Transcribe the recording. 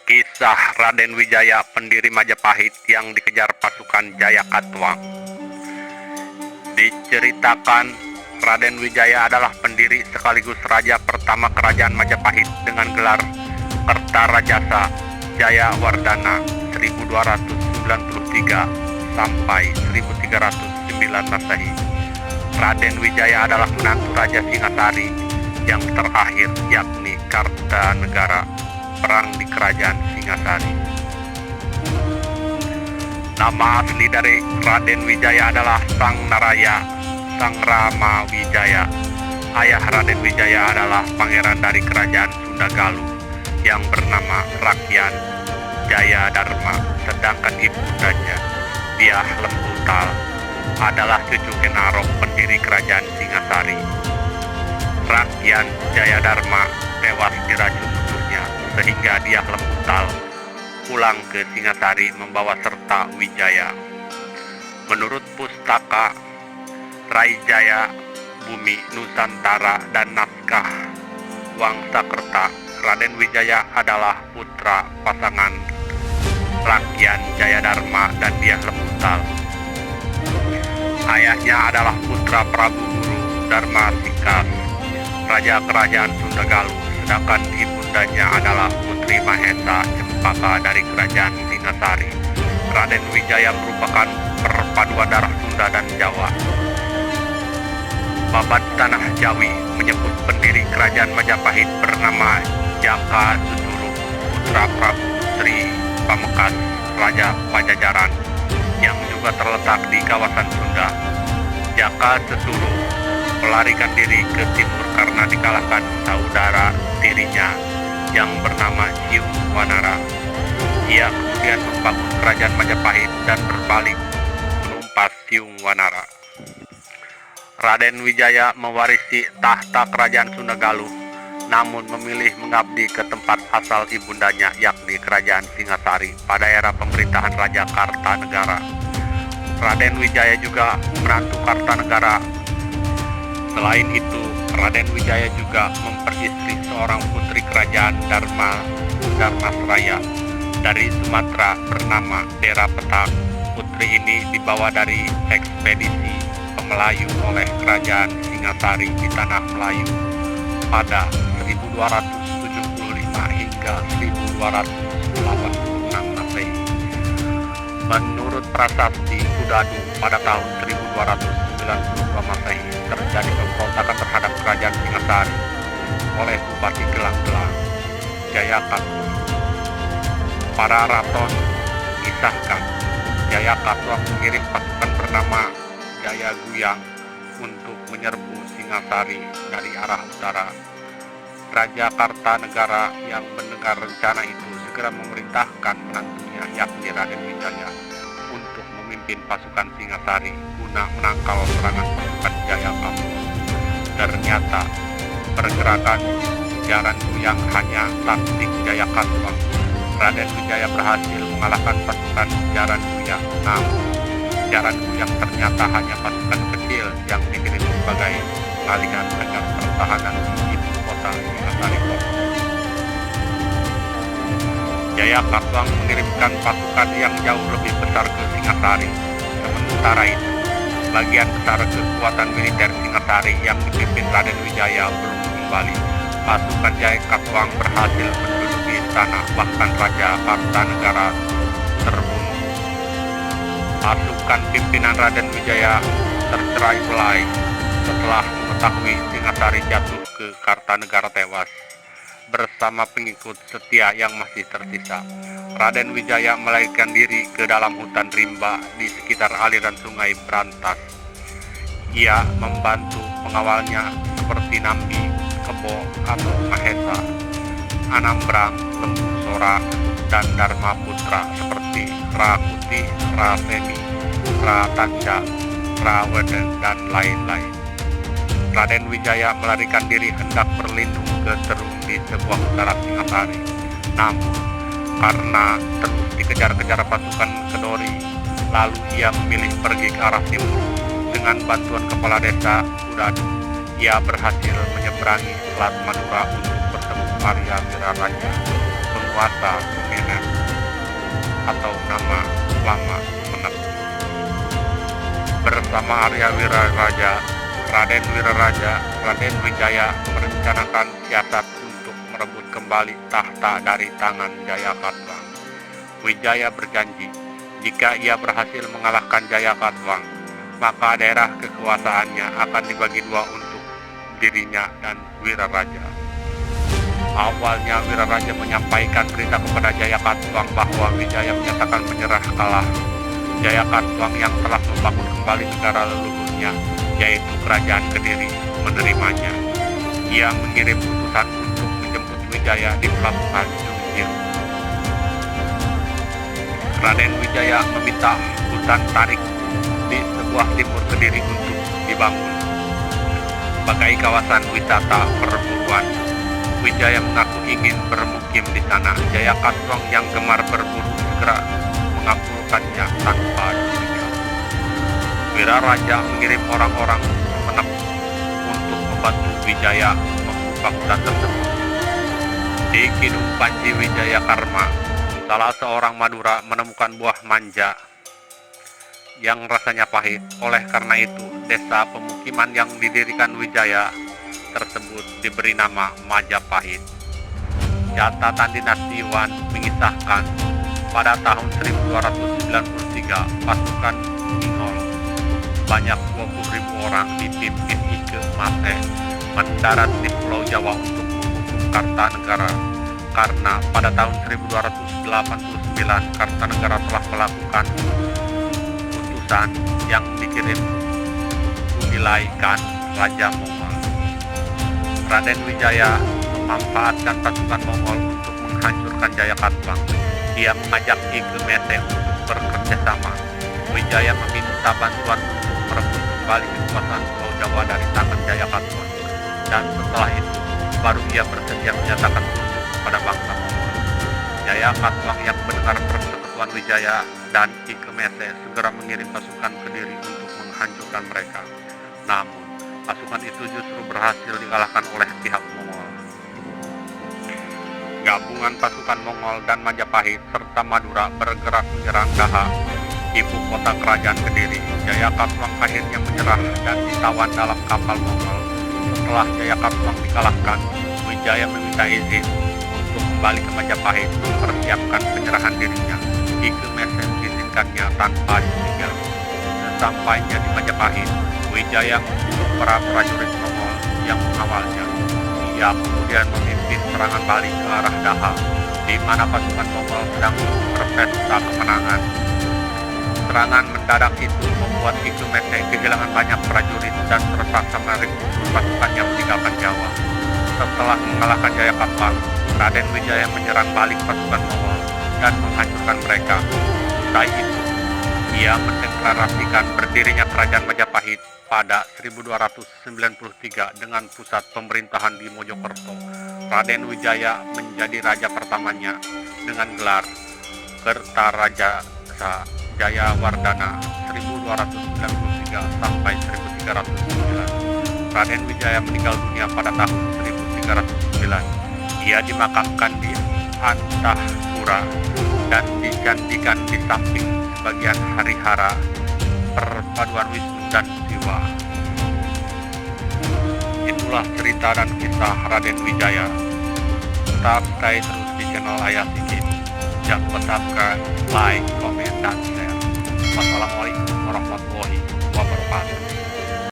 Kisah Raden Wijaya, pendiri Majapahit yang dikejar pasukan Jayakatwang. Diceritakan, Raden Wijaya adalah pendiri sekaligus raja pertama kerajaan Majapahit dengan gelar Kertarajasa Jayawardhana 1293 sampai 1309 Masehi. Raden Wijaya adalah menantu Raja Singasari yang terakhir, yakni Kartanegara, perang di kerajaan Singasari. Nama asli dari Raden Wijaya adalah Sang Naraya Sang Rama Wijaya. Ayah Raden Wijaya adalah pangeran dari kerajaan Sunda Galuh yang bernama Rakyan Jayadharma, sedangkan ibundanya Dyah Lembutal adalah cucu Kenarok, pendiri kerajaan Singasari. Rakyan Jayadharma tewas diracun musuhnya, sehingga Dyah Lembutal pulang ke Singasari membawa serta Wijaya. Menurut pustaka Raijaya Bumi Nusantara dan naskah Wangsakerta, Raden Wijaya adalah putra pasangan Rakyan Jayadharma dan Dyah Lembutal. Ayahnya adalah putra Prabu Guru Darmasikas, raja kerajaan Sunda Galuh, sedangkan ibundanya adalah Putri Mahesa Cempaka dari kerajaan Singasari. Raden Wijaya merupakan perpaduan darah Sunda dan Jawa. Babad Tanah Jawi menyebut pendiri kerajaan Majapahit bernama Jaka Susuru, putra Prabu Sri Pamekas, Raja Pajajaran, yang juga terletak di kawasan Sunda. Jaka Susuru melarikan diri ke timur karena dikalahkan saudara tirinya yang bernama Siung Wanara. Ia kemudian membangun kerajaan Majapahit dan berbalik menumpas Siung Wanara. Raden Wijaya mewarisi tahta kerajaan Sunda Galuh, namun memilih mengabdi ke tempat asal ibundanya, yakni kerajaan Singasari pada era pemerintahan Raja Kartanegara. Raden Wijaya juga menantu Kartanegara. Selain itu, Raden Wijaya juga memperistri seorang putri kerajaan Dharmasraya dari Sumatera bernama Dera Petak. Putri ini dibawa dari ekspedisi Melayu oleh kerajaan Singasari di tanah Melayu pada 1275 hingga 1286 Masehi. Menurut prasasti Kudadu, pada tahun 1292 Masehi terjadi pemberontakan terhadap kerajaan Singasari oleh Bupati Gelang-Gelang Jayakatwang. Para raton kisahkan Jayakatwang mengirim pasukan bernama Jayaguyang untuk menyerbu Singasari dari arah utara. Raja Kartanegara yang mendengar rencana itu segera memerintahkan menantunya, yakni Raden Wijaya, untuk memimpin pasukan Singasari guna menangkal serangan pasukan Jayakatwang. Ternyata pergerakan Jarangkuyang hanya taktik Jayakatwang. Raden Wijaya berhasil mengalahkan pasukan Jarangkuyang, namun Jarangkuyang ternyata hanya pasukan kecil yang dikirim sebagai pengalihan agar pertahanan di ibu kota Singasari kokoh. Jayakatwang mengirimkan pasukan yang jauh lebih besar ke Singasari. Sementara itu, bagian besar kekuatan militer Singasari yang dipimpin Raden Wijaya belum kembali. Pasukan Jayakatwang berhasil menduduki istana, bahkan Raja Kartanegara terbunuh. Pasukan pimpinan Raden Wijaya tercerai-berai setelah mengetahui Singasari jatuh ke Kartanegara tewas bersama pengikut setia yang masih tersisa. Raden Wijaya melarikan diri ke dalam hutan rimba di sekitar aliran sungai Brantas. Ia membantu pengawalnya seperti Nambi, Kebo atau Mahesa, Anambrang, Lembu Sora, dan Dharma Putra seperti Rakuti, Rasemi, Ratanca, Raweden, dan lain-lain. Raden Wijaya melarikan diri hendak berlindung ke Terung di sebuah utara Singasari. Namun, karena terus dikejar-kejar pasukan Kedori, lalu ia memilih pergi ke arah timur. Dengan bantuan kepala desa Kudadu, ia berhasil menyeberangi Selat Madura untuk bertemu Arya Wiraraja, penguasa Sumener atau nama lama Sumenep. Bersama Arya Wiraraja, Raden Wijaya merencanakan siasat untuk merebut kembali tahta dari tangan Jayakatwang. Wijaya berjanji, jika ia berhasil mengalahkan Jayakatwang, maka daerah kekuasaannya akan dibagi dua untuk dirinya dan Wiraraja. Awalnya Wiraraja menyampaikan berita kepada Jayakatwang bahwa Wijaya menyatakan menyerah kalah. Jayakatwang yang telah membangun kembali negara leluhurnya, yaitu Kerajaan Kediri, menerimanya. Ia mengirim utusan untuk menjemput Wijaya di pelabuhan Jungkil. Raden Wijaya meminta hutan tarik di sebuah timur Kediri untuk dibangun sebagai kawasan wisata perburuan. Wijaya mengaku ingin bermukim di sana. Jayakatwang yang gemar berburu segera mengabulkannya tanpa curiga. Wiraraja mengirim orang-orang Sumenep untuk membantu Wijaya membuka hutan tersebut. Di Kidung Panji Wijaya Karma, salah seorang Madura menemukan buah manja yang rasanya pahit. Oleh karena itu, desa pemukiman yang didirikan Wijaya tersebut diberi nama Majapahit. Catatan dinasti Wan mengisahkan pada tahun 1293 pasukan Mongol sebanyak 20.000 orang dipimpin Ike Mate mendarat di Pulau Jawa untuk menghukum Kartanegara, karena pada tahun 1289 Kartanegara telah melakukan utusan yang dikirim Kubilai-Khan, Raja Mongol. Raden Wijaya memanfaatkan pasukan Mongol untuk menghancurkan Jayakatwang. Dia mengajak Ike Mete untuk bekerja sama. Wijaya meminta bantuan untuk merebut kembali kekuasaan Pulau Jawa dari tangan Jayakatwang. Dan setelah itu, baru ia bersedia menyatakan tunduk kepada bangsa Mongol. Jayakatwang yang mendengar persekutuan Wijaya dan Ike Mete segera mengirim pasukan ke Kediri untuk menghancurkan mereka. Namun, pasukan itu justru berhasil dikalahkan oleh pihak Mongol. Gabungan pasukan Mongol dan Majapahit serta Madura bergerak menyerang Daha, ibu kota kerajaan Kediri. Jayakatwang akhirnya menyerah dan ditawan dalam kapal Mongol. Setelah Jayakatwang dikalahkan, Wijaya meminta izin untuk kembali ke Majapahit mempersiapkan penyerahan dirinya. Ike Mete mengizinkannya tanpa curiga. Sesampainya di Majapahit, Wijaya membunuh para prajurit Mongol yang mengawalnya. Ia kemudian memimpin serangan balik ke arah Daha, di mana pasukan Mongol sedang berpesta kemenangan. Serangan mendadak itu membuat Ike Mete kehilangan banyak prajurit dan terpaksa menarik pasukannya meninggalkan Jawa. Setelah mengalahkan Jayakatwang, Raden Wijaya menyerang balik pasukan Mongol dan menghancurkan mereka. Usai itu, ia mendeklarasikan berdirinya Kerajaan Majapahit pada 1293 dengan pusat pemerintahan di Mojokerto. Raden Wijaya menjadi raja pertamanya dengan gelar Kertarajasa Jayawardana 1293 sampai 1309. Raden Wijaya meninggal dunia pada tahun 1309. Ia dimakamkan di Antahpura dan digantikan di samping sebagian Harihara, perpaduan Wisnu dan Siwa. Itulah cerita dan kisah Raden Wijaya. Tetap stay terus di channel Ayah Sigit. Jangan lupa subscribe, like, komen, dan share. Wassalamualaikum warahmatullahi wabarakatuh.